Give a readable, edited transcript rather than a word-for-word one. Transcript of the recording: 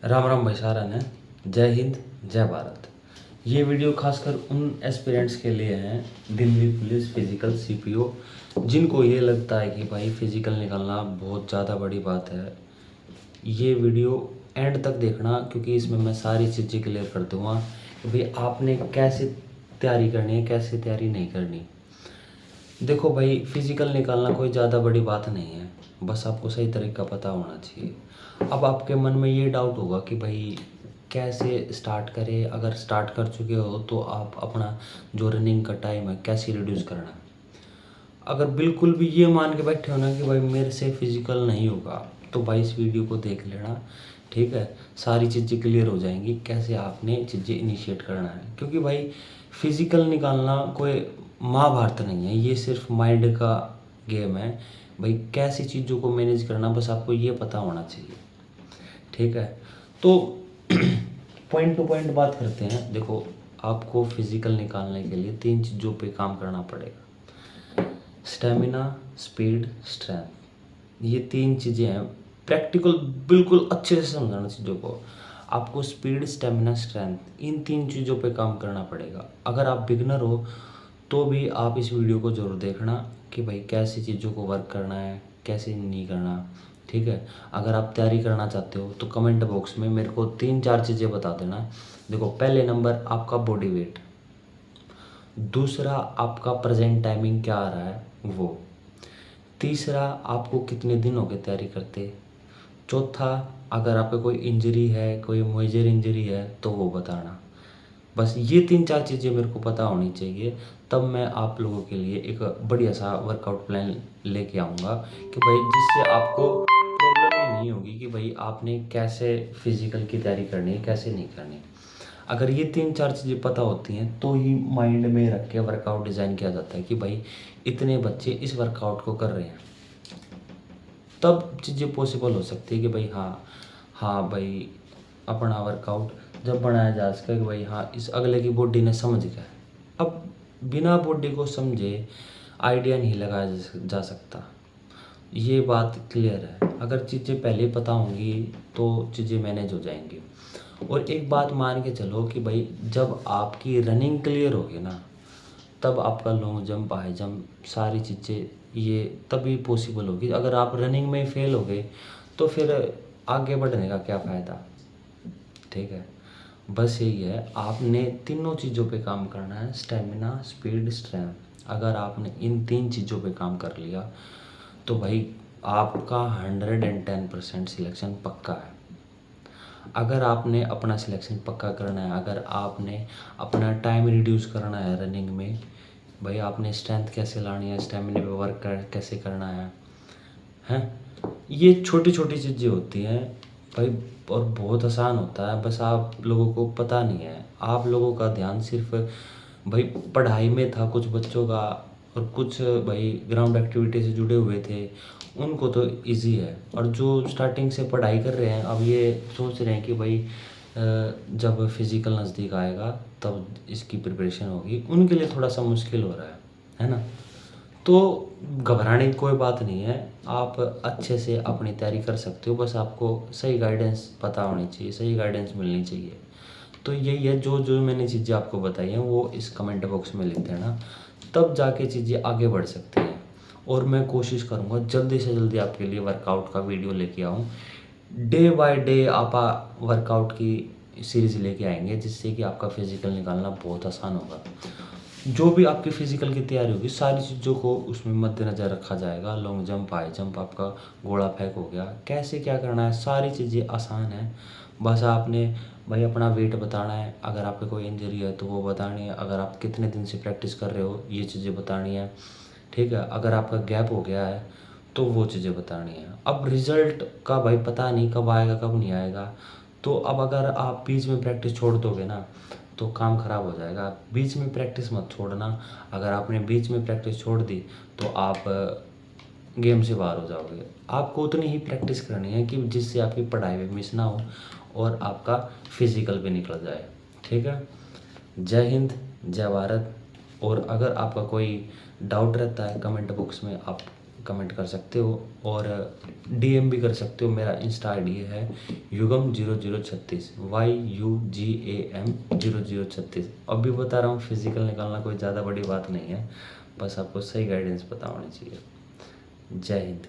राम राम भाई सारा ने। जय हिंद, जय भारत। ये वीडियो खासकर उन एस्पिरेंट्स के लिए हैं, दिल्ली पुलिस फिजिकल सीपीओ, जिनको ये लगता है कि भाई फिजिकल निकालना बहुत ज़्यादा बड़ी बात है। ये वीडियो एंड तक देखना, क्योंकि इसमें मैं सारी चीज़ें क्लियर कर दूँगा कि भाई आपने कैसे तैयारी करनी है, कैसे तैयारी नहीं करनी। देखो भाई, फिजिकल निकालना कोई ज़्यादा बड़ी बात नहीं है, बस आपको सही तरीका पता होना चाहिए। अब आपके मन में ये डाउट होगा कि भाई कैसे स्टार्ट करें। अगर स्टार्ट कर चुके हो तो आप अपना जो रनिंग का टाइम है कैसे रिड्यूस करना है। अगर बिल्कुल भी ये मान के बैठे हो ना कि भाई मेरे से फिजिकल नहीं होगा, तो भाई इस वीडियो को देख लेना, ठीक है। सारी चीज़ें क्लियर हो जाएंगी कैसे आपने चीज़ें इनिशिएट करना है। क्योंकि भाई फिजिकल निकालना कोई महाभारत नहीं है, ये सिर्फ माइंड का गेम है। भाई कैसी चीज़ों को मैनेज करना, बस आपको ये पता होना चाहिए, ठीक है। तो पॉइंट टू पॉइंट बात करते हैं। देखो, आपको फिजिकल निकालने के लिए 3 चीज़ों पे काम करना पड़ेगा: स्टेमिना, स्पीड, स्ट्रेंथ। ये 3 चीज़ें हैं। प्रैक्टिकल बिल्कुल अच्छे से समझाना चीज़ों को। आपको स्पीड, स्टेमिना, स्ट्रेंथ, इन 3 चीज़ों पे काम करना पड़ेगा। अगर आप बिगनर हो तो भी आप इस वीडियो को ज़रूर देखना कि भाई कैसी चीज़ों को वर्क करना है, कैसे नहीं करना, ठीक है। अगर आप तैयारी करना चाहते हो तो कमेंट बॉक्स में मेरे को 3-4 चीज़ें बता देना। देखो, पहले नंबर आपका बॉडी वेट, दूसरा आपका प्रेजेंट टाइमिंग क्या आ रहा है वो, तीसरा आपको कितने दिन हो गए तैयारी करते, चौथा अगर आपको कोई इंजरी है, कोई मेजर इंजरी है तो वो बताना। बस ये 3-4 चीज़ें मेरे को पता होनी चाहिए, तब मैं आप लोगों के लिए एक बढ़िया सा वर्कआउट प्लान लेके आऊँगा कि भाई जिससे आपको प्रॉब्लम ही नहीं होगी कि भाई आपने कैसे फिजिकल की तैयारी करनी है, कैसे नहीं करनी। अगर ये 3-4 चीज़ें पता होती हैं तो ही माइंड में रख के वर्कआउट डिज़ाइन किया जाता है कि भाई इतने बच्चे इस वर्कआउट को कर रहे हैं, तब चीज़ें पॉसिबल हो सकती है कि भाई हाँ हाँ भाई अपना वर्कआउट जब बनाया जा सके कि भाई हाँ इस अगले की बॉडी ने समझ गया। अब बिना बॉडी को समझे आइडिया नहीं लगाया जा सकता, ये बात क्लियर है। अगर चीज़ें पहले पता होंगी तो चीज़ें मैनेज हो जाएंगी। और एक बात मान के चलो कि भाई जब आपकी रनिंग क्लियर होगी ना, तब आपका लॉन्ग जंप, हाई जंप, सारी चीज़ें ये तभी पॉसिबल होगी। अगर आप रनिंग में फेल हो गए तो फिर आगे बढ़ने का क्या फ़ायदा, ठीक है। बस यही है, आपने तीनों चीज़ों पे काम करना है: स्टेमिना, स्पीड, स्ट्रेंथ। अगर आपने इन 3 चीज़ों पे काम कर लिया तो भाई आपका 110% सिलेक्शन पक्का है। अगर आपने अपना सिलेक्शन पक्का करना है, अगर आपने अपना टाइम रिड्यूस करना है रनिंग में, भाई आपने स्ट्रेंथ कैसे लानी है, स्टेमिना पे वर्क कैसे करना है, हैं, ये छोटी छोटी चीज़ें होती हैं भाई, और बहुत आसान होता है। बस आप लोगों को पता नहीं है। आप लोगों का ध्यान सिर्फ भाई पढ़ाई में था कुछ बच्चों का, और कुछ भाई ग्राउंड एक्टिविटी से जुड़े हुए थे, उनको तो इजी है। और जो स्टार्टिंग से पढ़ाई कर रहे हैं, अब ये सोच रहे हैं कि भाई जब फिज़िकल नज़दीक आएगा तब इसकी प्रिपरेशन होगी, उनके लिए थोड़ा सा मुश्किल हो रहा है ना। तो घबराने की कोई बात नहीं है, आप अच्छे से अपनी तैयारी कर सकते हो। बस आपको सही गाइडेंस पता होनी चाहिए, सही गाइडेंस मिलनी चाहिए। तो यही है, जो जो मैंने चीज़ें आपको बताई हैं वो इस कमेंट बॉक्स में लिख देना, तब जाके चीज़ें आगे बढ़ सकती हैं। और मैं कोशिश करूँगा जल्दी से जल्दी आपके लिए वर्कआउट का वीडियो लेके आऊँ। डे बाय डे आप वर्कआउट की सीरीज़ लेके आएंगे, जिससे कि आपका फिज़िकल निकालना बहुत आसान होगा। जो भी आपकी फ़िज़िकल की तैयारी होगी, सारी चीज़ों को उसमें मद्देनज़र रखा जाएगा। लॉन्ग जंप, हाई जंप, आपका घोड़ा फेंक हो गया, कैसे क्या करना है, सारी चीज़ें आसान हैं। बस आपने भाई अपना वेट बताना है, अगर आपको कोई इंजरी है तो वो बतानी है, अगर आप कितने दिन से प्रैक्टिस कर रहे हो ये चीज़ें बतानी है, ठीक है। अगर आपका गैप हो गया है तो वो चीज़ें बतानी है। अब रिज़ल्ट का भाई पता नहीं कब आएगा कब नहीं आएगा, तो अब अगर आप बीच में प्रैक्टिस छोड़ दोगे ना तो काम ख़राब हो जाएगा। बीच में प्रैक्टिस मत छोड़ना। अगर आपने बीच में प्रैक्टिस छोड़ दी तो आप गेम से बाहर हो जाओगे। आपको उतनी ही प्रैक्टिस करनी है कि जिससे आपकी पढ़ाई में मिस ना हो और आपका फिज़िकल भी निकल जाए, ठीक है। जय हिंद, जय भारत। और अगर आपका कोई डाउट रहता है कमेंट बॉक्स में आप कमेंट कर सकते हो और डीएम भी कर सकते हो। मेरा इंस्टा आईडी है युगम 0036 YUGAM 0036। अब भी बता रहा हूँ, फिजिकल निकालना कोई ज़्यादा बड़ी बात नहीं है, बस आपको सही गाइडेंस पता होनी चाहिए। जय हिंद।